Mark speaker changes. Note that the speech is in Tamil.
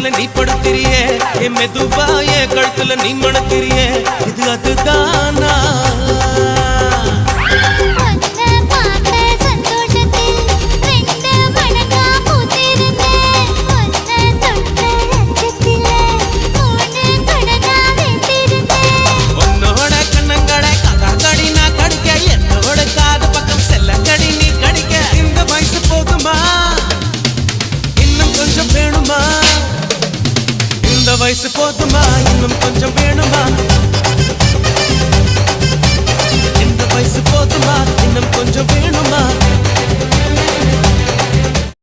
Speaker 1: மேல நீ படுத்திரியே என் மெதுவா என் கழுத்துல நீ மணத்திரியே இது அதுதானா வயசு போதுமா இன்னும் கொஞ்சம் வேணுமா இந்த வயசு போதுமா இன்னும் கொஞ்சம் வேணுமா